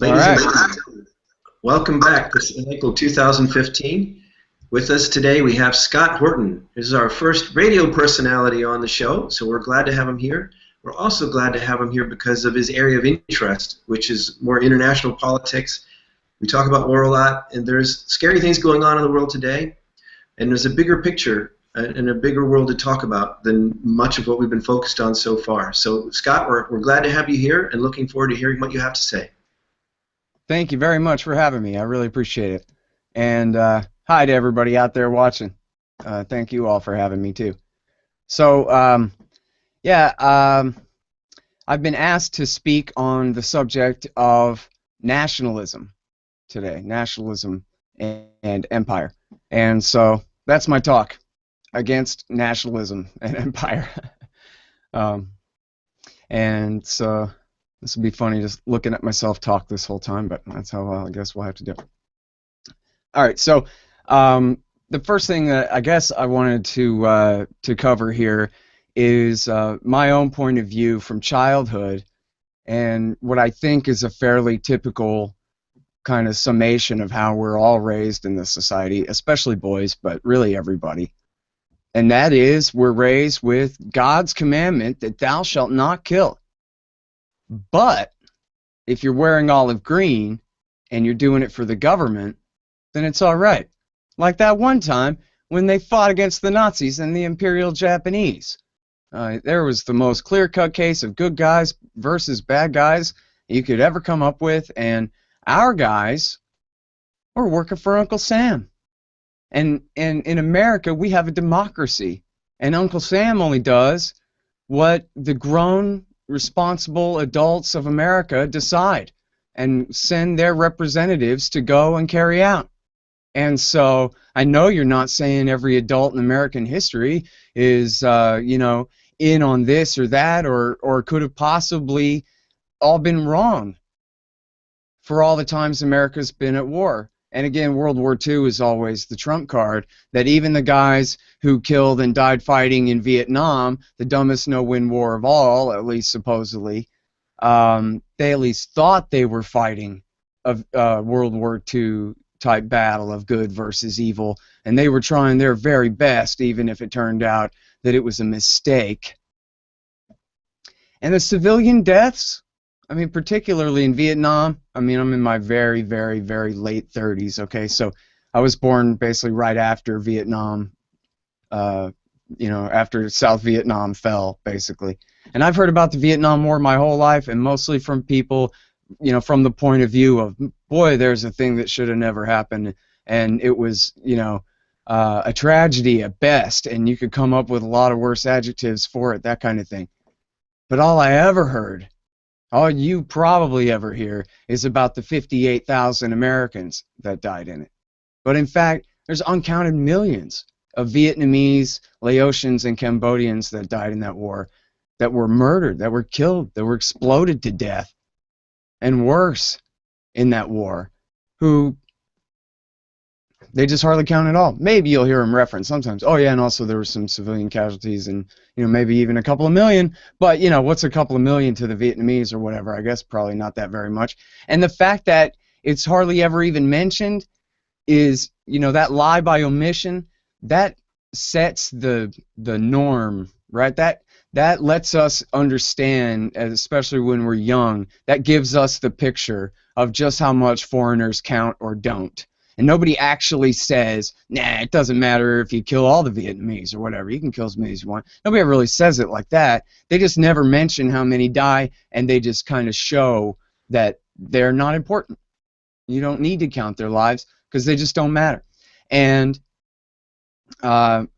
All Ladies and right. gentlemen, welcome back. This is April 2015. With us today we have Scott Horton. This is our first radio personality on the show, so we're glad to have him here. We're also glad to have him here because of his area of interest, which is more international politics. We talk about war a lot, and there's scary things going on in the world today, and there's a bigger picture and a bigger world to talk about than much of what we've been focused on so far. So, Scott, we're glad to have you here and looking forward to hearing what you have to say. Thank you very much for having me. I really appreciate it. And hi to everybody out there watching. Thank you all for having me too. So, I've been asked to speak on the subject of nationalism today, nationalism and empire. And so that's my talk against nationalism and empire. And so this will be funny just looking at myself talk this whole time, but that's how I guess we'll have to do it. All right, so the first thing that I guess I wanted to cover here is my own point of view from childhood and what I think is a fairly typical kind of summation of how we're all raised in this society, especially boys, but really everybody. And that is, we're raised with God's commandment that thou shalt not kill. But if you're wearing olive green and you're doing it for the government, then it's all right. Like that one time when they fought against the Nazis and the Imperial Japanese. There was the most clear-cut case of good guys versus bad guys you could ever come up with, and our guys were working for Uncle Sam. And in America, we have a democracy, and Uncle Sam only does what the grown, responsible adults of America decide and send their representatives to go and carry out. And so I know you're not saying every adult in American history is, you know, in on this or that, or could have possibly all been wrong for all the times America's been at war. And again, World War II is always the trump card, that even the guys who killed and died fighting in Vietnam, the dumbest no-win war of all, at least supposedly, they at least thought they were fighting a World War II type battle of good versus evil, and they were trying their very best, even if it turned out that it was a mistake. And the civilian deaths, I mean, particularly in Vietnam, I mean, I'm in my very, very, very late 30s, okay? So I was born basically right after Vietnam, you know, after South Vietnam fell, basically. And I've heard about the Vietnam War my whole life, and mostly from people, you know, from the point of view of, boy, there's a thing that should have never happened, and it was, you know, a tragedy at best, and you could come up with a lot of worse adjectives for it, that kind of thing. But all I ever heard, all you probably ever hear, is about the 58,000 Americans that died in it. But in fact, there's uncounted millions of Vietnamese, Laotians, and Cambodians that died in that war, that were murdered, that were killed, that were exploded to death, and worse in that war, who they just hardly count at all. Maybe you'll hear them reference sometimes. Oh yeah, and also there were some civilian casualties, and you know, maybe even a couple of million. But you know, what's a couple of million to the Vietnamese or whatever? I guess probably not that very much. And the fact that it's hardly ever even mentioned is, you know, that lie by omission, that sets the norm, right? That lets us understand, especially when we're young, that gives us the picture of just how much foreigners count or don't. And nobody actually says, nah, it doesn't matter if you kill all the Vietnamese or whatever. You can kill as many as you want. Nobody ever really says it like that. They just never mention how many die, and they just kind of show that they're not important. You don't need to count their lives because they just don't matter. And of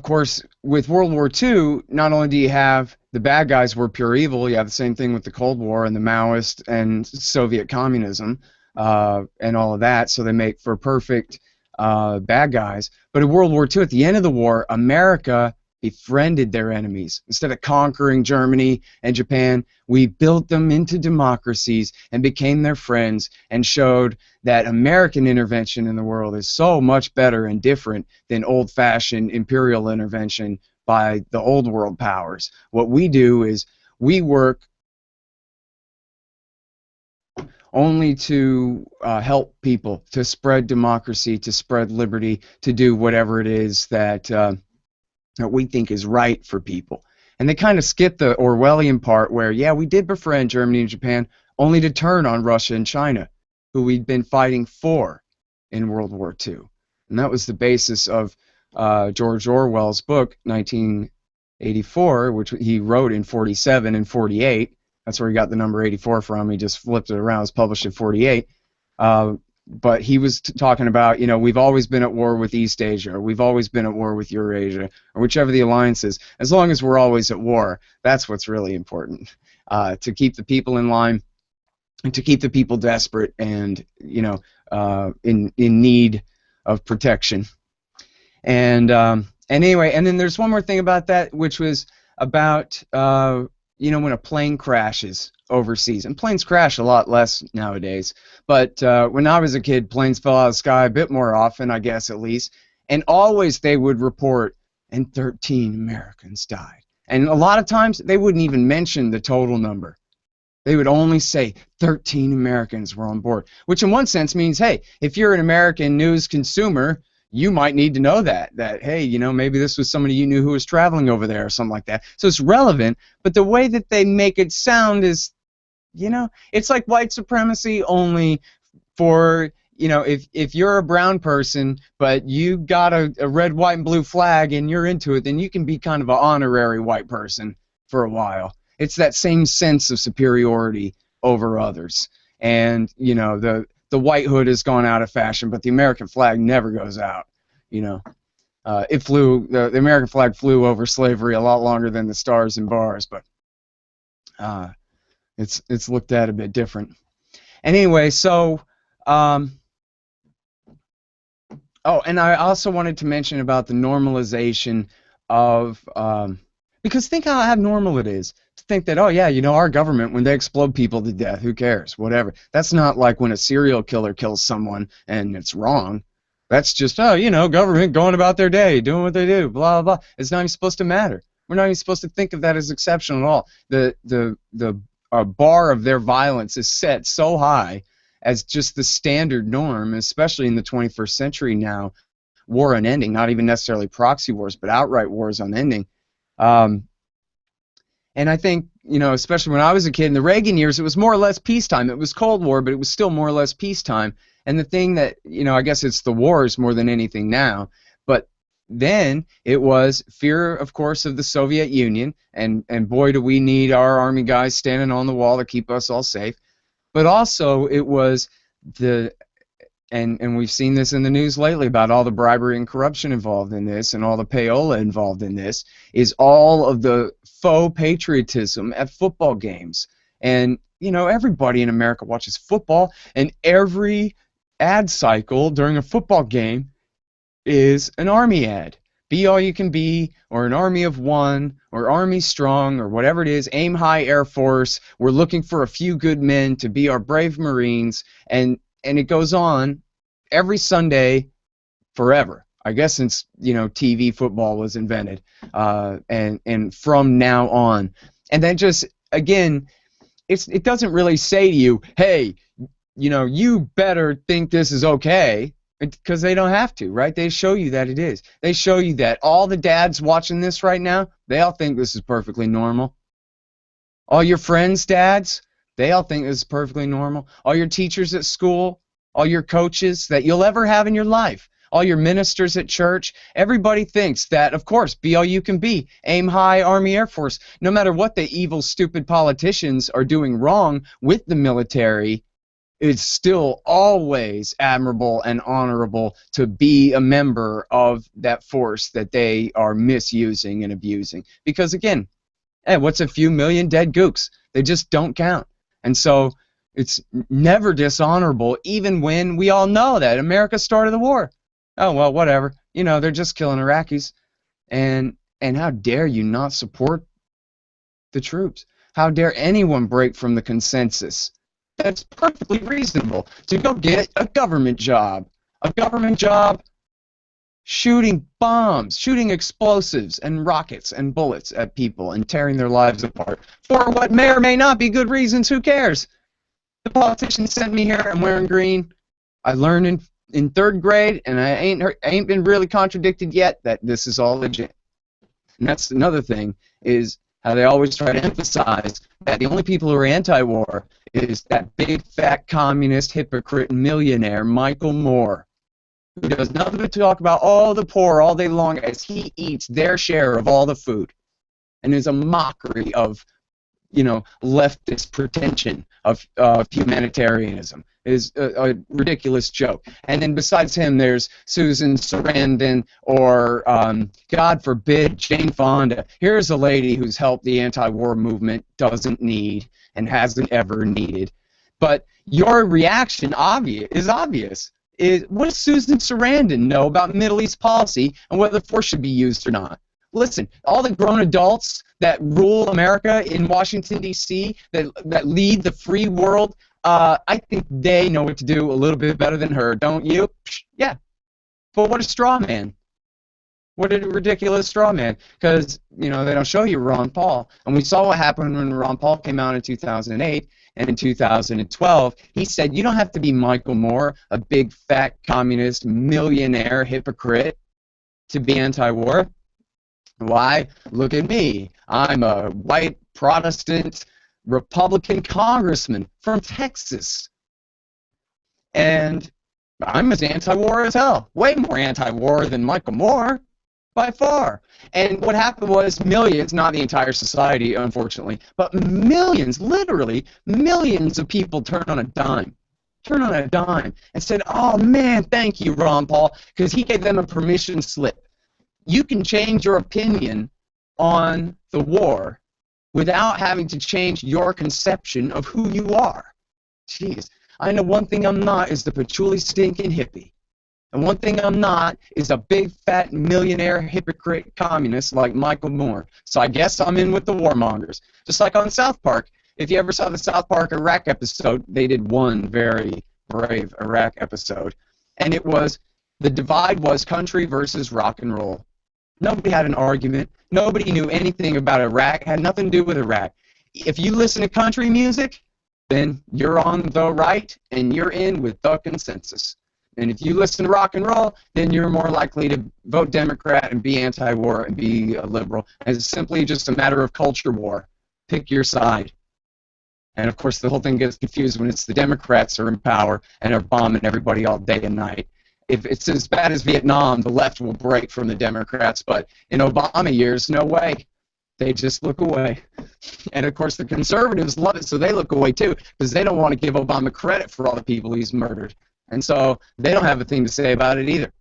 course, with World War II, not only do you have the bad guys were pure evil, you have the same thing with the Cold War and the Maoist and Soviet communism and all of that, so they make for perfect bad guys. But in World War II, at the end of the war, America befriended their enemies. Instead of conquering Germany and Japan, we built them into democracies and became their friends and showed that American intervention in the world is so much better and different than old-fashioned imperial intervention by the old world powers. What we do is we work only to help people, to spread democracy, to spread liberty, to do whatever it is that we think is right for people. And they kind of skip the Orwellian part where, yeah, we did befriend Germany and Japan only to turn on Russia and China, who we'd been fighting for in World War II. And that was the basis of George Orwell's book, 1984, which he wrote in 47 and 48. That's where he got the number 84 from. He just flipped it around. It was published in 48. But he was talking about, we've always been at war with East Asia, or we've always been at war with Eurasia, or whichever the alliance is. As long as we're always at war, that's what's really important, to keep the people in line and to keep the people desperate and, in need of protection. And anyway, and then there's one more thing about that, which was about, when a plane crashes overseas. And planes crash a lot less nowadays. But when I was a kid, planes fell out of the sky a bit more often, I guess at least. And always they would report, and 13 Americans died. And a lot of times they wouldn't even mention the total number. They would only say 13 Americans were on board, which in one sense means, hey, if you're an American news consumer, you might need to know that, hey, maybe this was somebody you knew who was traveling over there or something like that. So it's relevant, but the way that they make it sound is, it's like white supremacy only for, if you're a brown person, but you got a red, white, and blue flag and you're into it, then you can be kind of an honorary white person for a while. It's that same sense of superiority over others. And, the white hood has gone out of fashion, but the American flag never goes out. It flew, the American flag flew over slavery a lot longer than the stars and bars, but it's looked at a bit different. Anyway, so oh, and I also wanted to mention about the normalization of because think how abnormal it is to think that, oh yeah, our government, when they explode people to death, who cares, whatever. That's not like when a serial killer kills someone and it's wrong. That's just, government going about their day, doing what they do, blah, blah, blah. It's not even supposed to matter. We're not even supposed to think of that as exceptional at all. The bar of their violence is set so high as just the standard norm, especially in the 21st century now, war unending, not even necessarily proxy wars, but outright wars unending. And I think, especially when I was a kid in the Reagan years, it was more or less peacetime. It was Cold War, but it was still more or less peacetime. And the thing that, I guess it's the wars more than anything now, but then it was fear, of course, of the Soviet Union, and boy, do we need our army guys standing on the wall to keep us all safe. But also it was and we've seen this in the news lately about all the bribery and corruption involved in this and all the payola involved in this, is all of the faux patriotism at football games. And, everybody in America watches football, and every ad cycle during a football game is an army ad. Be all you can be, or an army of one, or Army Strong, or whatever it is, Aim High Air Force. We're looking for a few good men to be our brave Marines, and it goes on every Sunday forever. I guess since TV football was invented, and from now on. And then just again, it doesn't really say to you, hey, you better think this is okay, because they don't have to, right? They show you that it is. They show you that all the dads watching this right now, they all think this is perfectly normal. All your friends' dads, they all think this is perfectly normal. All your teachers at school, all your coaches that you'll ever have in your life, all your ministers at church, everybody thinks that, of course, be all you can be, aim high, Army, Air Force. No matter what the evil, stupid politicians are doing wrong with the military, it's still always admirable and honorable to be a member of that force that they are misusing and abusing. Because again, what's a few million dead gooks? They just don't count. And so it's never dishonorable, even when we all know that America started the war. Oh, well, whatever. They're just killing Iraqis. And how dare you not support the troops? How dare anyone break from the consensus? That's perfectly reasonable to go get a government job. A government job shooting bombs, shooting explosives and rockets and bullets at people and tearing their lives apart for what may or may not be good reasons. Who cares? The politicians sent me here. I'm wearing green. I learned in third grade, and I ain't been really contradicted yet that this is all legit. And that's another thing, is how they always try to emphasize that the only people who are anti-war is that big, fat, communist, hypocrite, millionaire, Michael Moore, who does nothing but talk about all the poor all day long as he eats their share of all the food, and is a mockery of, you know, leftist pretension of humanitarianism. Is a ridiculous joke. And then besides him, there's Susan Sarandon or, God forbid, Jane Fonda. Here's a lady who's helped the anti-war movement, doesn't need, and hasn't ever needed. But your reaction is obvious. What does Susan Sarandon know about Middle East policy and whether force should be used or not? Listen, all the grown adults that rule America in Washington, D.C., that lead the free world, I think they know what to do a little bit better than her, don't you? Yeah. But what a straw man. What a ridiculous straw man. Because, you know, they don't show you Ron Paul. And we saw what happened when Ron Paul came out in 2008. And in 2012, he said, you don't have to be Michael Moore, a big, fat, communist, millionaire hypocrite, to be anti-war. Why? Look at me. I'm a white Protestant Republican congressman from Texas. And I'm as anti-war as hell. Way more anti-war than Michael Moore, by far. And what happened was millions, not the entire society, unfortunately, but millions, literally millions of people turned on a dime. And said, oh man, thank you, Ron Paul, because he gave them a permission slip. You can change your opinion on the war without having to change your conception of who you are. Jeez, I know one thing I'm not is the patchouli stinking hippie. And one thing I'm not is a big fat millionaire hypocrite communist like Michael Moore. So I guess I'm in with the warmongers. Just like on South Park. If you ever saw the South Park Iraq episode, they did one very brave Iraq episode. And it was, the divide was country versus rock and roll. Nobody had an argument. Nobody knew anything about Iraq. It had nothing to do with Iraq. If you listen to country music, then you're on the right and you're in with the consensus. And if you listen to rock and roll, then you're more likely to vote Democrat and be anti-war and be a liberal. And it's simply just a matter of culture war. Pick your side. And of course, the whole thing gets confused when it's the Democrats are in power and are bombing everybody all day and night. If it's as bad as Vietnam, the left will break from the Democrats, but in Obama years, no way. They just look away. And of course, the conservatives love it, so they look away too, because they don't want to give Obama credit for all the people he's murdered. And so they don't have a thing to say about it either.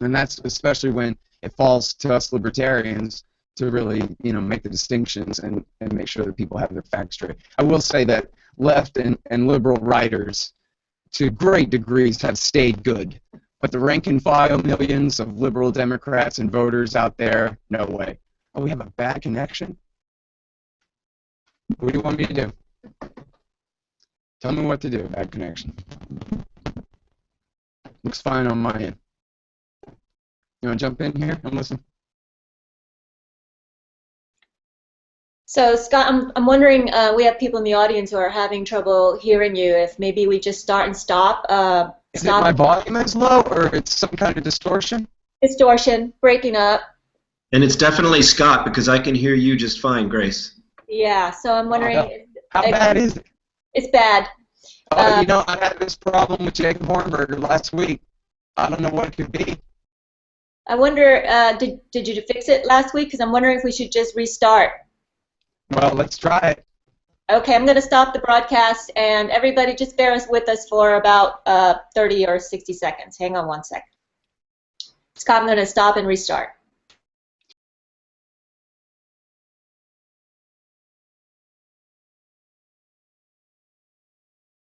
And that's especially when it falls to us libertarians to really, you know, make the distinctions and make sure that people have their facts straight. I will say that left and liberal writers, to great degrees, have stayed good. But the rank and file millions of liberal Democrats and voters out there, no way. Oh, we have a bad connection? What do you want me to do? Tell me what to do, bad connection. Looks fine on my end. You want to jump in here and listen? So, Scott, I'm wondering, we have people in the audience who are having trouble hearing you. If maybe we just start and stop. Is it my volume is low, or it's some kind of distortion? Distortion, breaking up. And it's definitely Scott, because I can hear you just fine, Grace. Yeah, so I'm wondering. How bad is it? It's bad. You know, I had this problem with Jacob Hornberger last week. I don't know what it could be. I wonder, did you fix it last week? Because I'm wondering if we should just restart. Well, let's try it. Okay, I'm going to stop the broadcast, and everybody just bear with us for about 30 or 60 seconds. Hang on one second. Scott, I'm going to stop and restart.